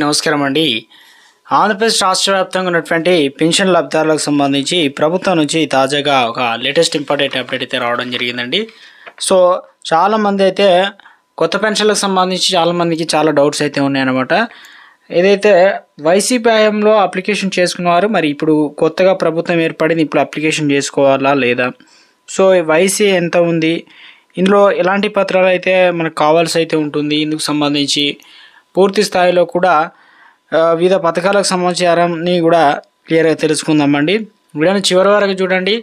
నమస్కారం అండి. ఆంధ్రప్రదేశ్ రాష్ట్ర వ్యాప్తంగా ఉన్నటువంటి పెన్షన్ లబ్ధిదారులకు సంబంధించి ప్రభుత్వం నుంచి తాజాగా ఒక లేటెస్ట్ ఇంపార్టెంట్ అప్డేట్ అయితే రావడం జరిగిందండి. సో చాలామంది అయితే కొత్త పెన్షన్లకు సంబంధించి చాలామందికి చాలా డౌట్స్ అయితే ఉన్నాయన్నమాట. ఏదైతే వైసీపీ హయాంలో అప్లికేషన్ చేసుకున్నవారు మరి ఇప్పుడు కొత్తగా ప్రభుత్వం ఏర్పడింది, ఇప్పుడు అప్లికేషన్ చేసుకోవాలా లేదా, సో వయసు ఎంత ఉంది, ఇందులో ఎలాంటి పత్రాలు అయితే మనకు కావాల్సి అయితే ఉంటుంది, ఇందుకు సంబంధించి పూర్తి స్థాయిలో కూడా వివిధ పథకాలకు సంబంధించి కూడా క్లియర్గా తెలుసుకుందామండి. వీడియోని చివరి వరకు చూడండి,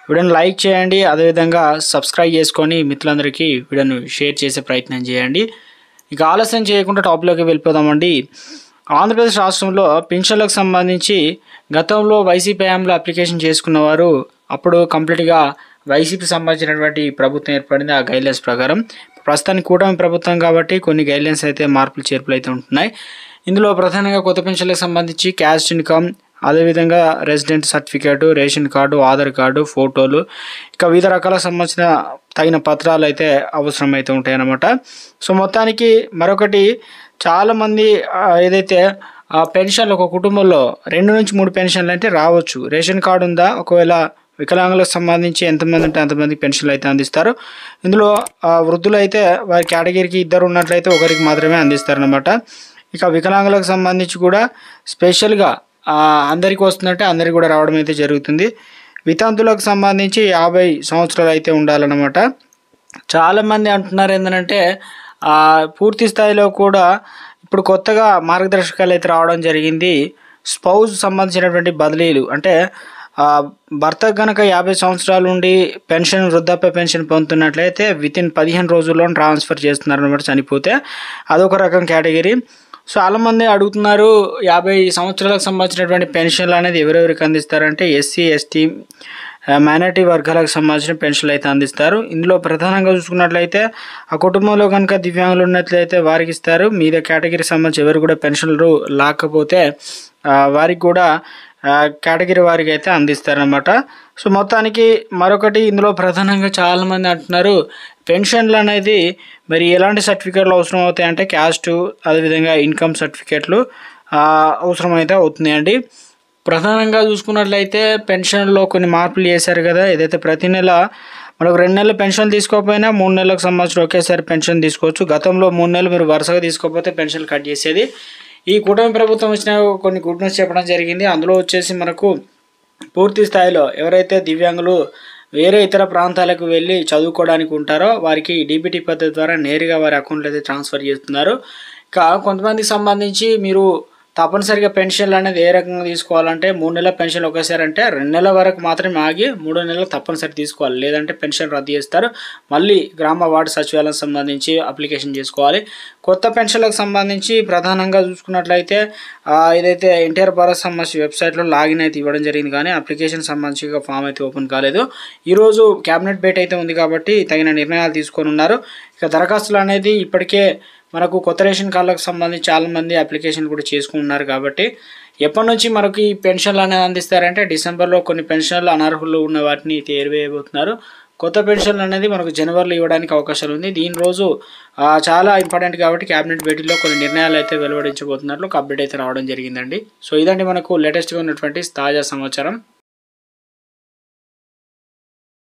వీడియోని లైక్ చేయండి, అదేవిధంగా సబ్స్క్రైబ్ చేసుకొని మిత్రులందరికీ వీడియోని షేర్ చేసే ప్రయత్నం చేయండి. ఇక ఆలస్యం చేయకుండా టాపిక్లోకి వెళ్ళిపోదామండి. ఆంధ్రప్రదేశ్ రాష్ట్రంలో పెన్షన్లకు సంబంధించి గతంలో వైసీపీ హయాంలో అప్లికేషన్ చేసుకున్నవారు అప్పుడు కంప్లీట్గా వైసీపీకి సంబంధించినటువంటి ప్రభుత్వం ఏర్పడింది. ఆ గైడ్లైన్స్ ప్రకారం ప్రస్తుతానికి కూటమి ప్రభుత్వం కాబట్టి కొన్ని గైడ్లైన్స్ అయితే మార్పులు చేర్పులు అయితే ఉంటున్నాయి. ఇందులో ప్రధానంగా కొత్త పెన్షన్లకు సంబంధించి క్యాస్ట్ ఇన్కమ్, అదేవిధంగా resident certificate, ration card, Aadhaar card, ఫోటోలు, ఇక వివిధ రకాలకు సంబంధించిన తగిన పత్రాలు అయితే అవసరమైతే ఉంటాయి అన్నమాట. సో మొత్తానికి మరొకటి, చాలామంది ఏదైతే పెన్షన్లు ఒక కుటుంబంలో 2 నుంచి 3 పెన్షన్లు అంటే రావచ్చు. రేషన్ కార్డు ఉందా, ఒకవేళ వికలాంగులకు సంబంధించి ఎంతమంది ఉంటే అంతమందికి పెన్షన్లు అయితే అందిస్తారు. ఇందులో వృద్ధులు అయితే వారి కేటగిరీకి 2 ఉన్నట్లయితే ఒకరికి మాత్రమే అందిస్తారనమాట. ఇక వికలాంగులకు సంబంధించి కూడా స్పెషల్గా అందరికీ వస్తుందంటే అందరికీ కూడా రావడం అయితే జరుగుతుంది. వితంతులకు సంబంధించి 50 సంవత్సరాలు అయితే ఉండాలన్నమాట. చాలామంది అంటున్నారు ఏంటంటే పూర్తి స్థాయిలో కూడా ఇప్పుడు కొత్తగా మార్గదర్శకాలు అయితే రావడం జరిగింది. స్పౌజ్ సంబంధించినటువంటి బదిలీలు అంటే భర్త కనుక 50 సంవత్సరాలు ఉండి పెన్షన్, వృద్ధాప్య పెన్షన్ పొందుతున్నట్లయితే వితిన్ 15 రోజుల్లో ట్రాన్స్ఫర్ చేస్తున్నారు అనమాట. చనిపోతే అదొక రకం కేటగిరీ. సో చాలామంది అడుగుతున్నారు 50 సంవత్సరాలకు సంబంధించినటువంటి పెన్షన్లు అనేది ఎవరెవరికి అందిస్తారంటే ఎస్సీ, ఎస్టీ, మైనారిటీ వర్గాలకు సంబంధించిన పెన్షన్లు అయితే అందిస్తారు. ఇందులో ప్రధానంగా చూసుకున్నట్లయితే ఆ కుటుంబంలో కనుక దివ్యాంగులు ఉన్నట్లయితే వారికి ఇస్తారు. మీద కేటగిరీకి సంబంధించి ఎవరు కూడా పెన్షన్లు లేకపోతే వారికి కూడా కేటగిరీ వారికి అయితే అందిస్తారనమాట. సో మొత్తానికి మరొకటి, ఇందులో ప్రధానంగా చాలామంది అంటున్నారు పెన్షన్లు అనేది మరి ఎలాంటి సర్టిఫికేట్లు అవసరం అవుతాయి అంటే క్యాస్ట్, అదేవిధంగా ఇన్కమ్ సర్టిఫికేట్లు అవసరమైతే అవుతున్నాయండి. ప్రధానంగా చూసుకున్నట్లయితే పెన్షన్లో కొన్ని మార్పులు చేశారు కదా. ఏదైతే ప్రతి నెల మనకు 2 నెలల పెన్షన్ తీసుకోకపోయినా 3 నెలలకు సంబంధించిన ఒకేసారి పెన్షన్ తీసుకోవచ్చు. గతంలో 3 నెలలు మీరు వరుసగా తీసుకోకపోతే పెన్షన్ కట్ చేసేది. ఈ కూటమి ప్రభుత్వం వచ్చిన కొన్ని గుడ్ న్యూస్ చెప్పడం జరిగింది. అందులో వచ్చేసి మనకు పూర్తి స్థాయిలో ఎవరైతే దివ్యాంగులు వేరే ఇతర ప్రాంతాలకు వెళ్ళి చదువుకోవడానికి ఉంటారో వారికి డీబీటీ పద్ధతి ద్వారా నేరుగా వారి అకౌంట్లో అయితే ట్రాన్స్ఫర్ చేస్తున్నారు. ఇక కొంతమందికి సంబంధించి మీరు తప్పనిసరిగా పెన్షన్లు అనేది ఏ రకంగా తీసుకోవాలంటే 3 నెలల పెన్షన్ ఒకేసారి అంటే 2 నెలల వరకు మాత్రమే ఆగి 3వ నెలలో తప్పనిసరి తీసుకోవాలి, లేదంటే పెన్షన్ రద్దు చేస్తారు. మళ్ళీ గ్రామ వార్డు సచివాలయం సంబంధించి అప్లికేషన్ చేసుకోవాలి. కొత్త పెన్షన్లకు సంబంధించి ప్రధానంగా చూసుకున్నట్లయితే ఏదైతే ఎన్టీఆర్ భారత్ సంబంధించి వెబ్సైట్లో లాగిన్ అయితే ఇవ్వడం జరిగింది, కానీ అప్లికేషన్ సంబంధించి ఫామ్ అయితే ఓపెన్ కాలేదు. ఈరోజు క్యాబినెట్ భేటీ అయితే ఉంది కాబట్టి తగిన నిర్ణయాలు తీసుకొని ఉన్నారు. ఇక దరఖాస్తులు అనేది ఇప్పటికే మనకు కొత్త రేషన్ కార్డులకు సంబంధించి చాలామంది అప్లికేషన్ కూడా చేసుకుంటున్నారు కాబట్టి ఎప్పటి నుంచి మనకి ఈ పెన్షన్లు అనేది అందిస్తారంటే డిసెంబర్లో కొన్ని పెన్షన్లు అనర్హులు ఉన్న వాటిని తీరివేయబోతున్నారు. కొత్త పెన్షన్లు అనేది మనకు జనవరిలో ఇవ్వడానికి అవకాశాలు ఉంది. దీని రోజు చాలా ఇంపార్టెంట్ కాబట్టి క్యాబినెట్ భేటీలో కొన్ని నిర్ణయాలు అయితే వెలువడించబోతున్నట్లు ఒక అప్డేట్ అయితే రావడం జరిగిందండి. సో ఇదండి మనకు లేటెస్ట్గా ఉన్నటువంటి తాజా సమాచారం.